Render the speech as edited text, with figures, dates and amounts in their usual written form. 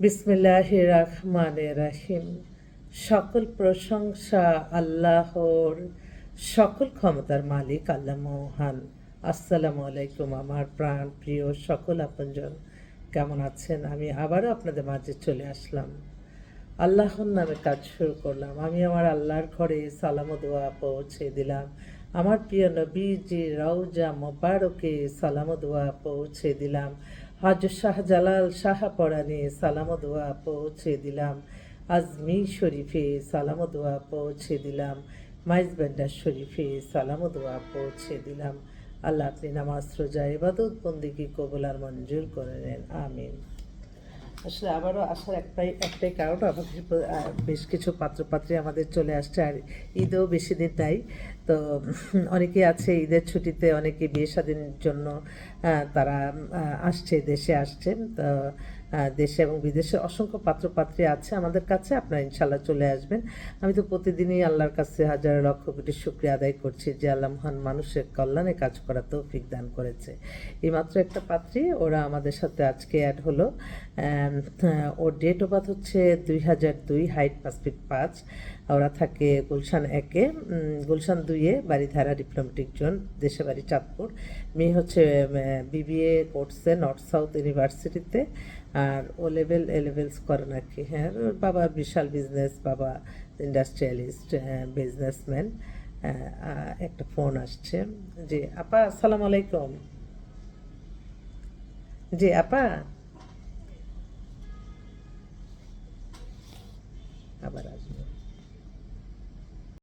বিসমিল্লাহির রহমানির রহিম। সকল প্রশংসা আল্লাহর, সকল ক্ষমতার মালিক আল্লাহ মহান। আসসালামু আলাইকুম আমার প্রাণ প্রিয় সকল আপনজন, কেমন আছেন? আমি আবারও আপনাদের মাঝে চলে আসলাম। আল্লাহর নামে কাজ শুরু করলাম। আমি আমার আল্লাহর ঘরে সালাম ও দোয়া পৌঁছে দিলাম। আমার প্রিয় নবীজি রওজা মোবারকে সালাম ও দোয়া পৌঁছে দিলাম। হযরত শাহজালাল শাহপরাণে সালাম ও দোয়া পৌঁছে দিলাম। আজমির শরীফে সালাম ও দোয়া পৌঁছে দিলাম। মাইজবান্ডার শরীফে সালাম ও দোয়া পৌঁছে দিলাম। আল্লাহ আপনি নামাজ রোজা ইবাদত বন্দেগী কবুল আর মঞ্জুর করে নেন, আমিন। আসলে আবারও আসার একটাই কারণ, আমাদের বেশ কিছু পাত্রপাত্রী আমাদের চলে আসছে, আর ঈদেও বেশি দিন নাই। তো অনেকেই আছে ঈদের ছুটিতে, অনেকে বিয়ে শাদীর জন্য তারা আসছে, দেশে আসছেন। তো দেশে এবং বিদেশে অসংখ্য পাত্রপাত্রী আছে আমাদের কাছে। আপনারা ইনশাল্লাহ চলে আসবেন। আমি তো প্রতিদিনই আল্লাহর কাছে হাজার লক্ষ কোটি শুকরিয়া আদায় করছি যে আল্লাহ মহান মানুষের কল্যাণে কাজ করা তৌফিক দান করেছে। এইমাত্র একটা পাত্রী ওরা আমাদের সাথে আজকে অ্যাড হলো। ওর ডেট অফ বার্থ হচ্ছে 2002, হাইট 5 ফিট 5। ওরা থাকে গুলশান 1-এ, গুলশান 2-এ বাড়িধারা ডিপ্লোমেটিক জোন, দেশে বাড়ি চাঁদপুর। মেয়ে হচ্ছে বিবিএ করছে নর্থ সাউথ ইউনিভার্সিটিতে। আর এ লেভেলস করে নাকি। হ্যাঁ, ওর বাবার বিশাল বিজনেস, বাবা ইন্ডাস্ট্রিয়ালিস্ট, বিজনেসম্যান। একটা ফোন আসছে। জি আপা, আসসালামু আলাইকুম। জি আপা,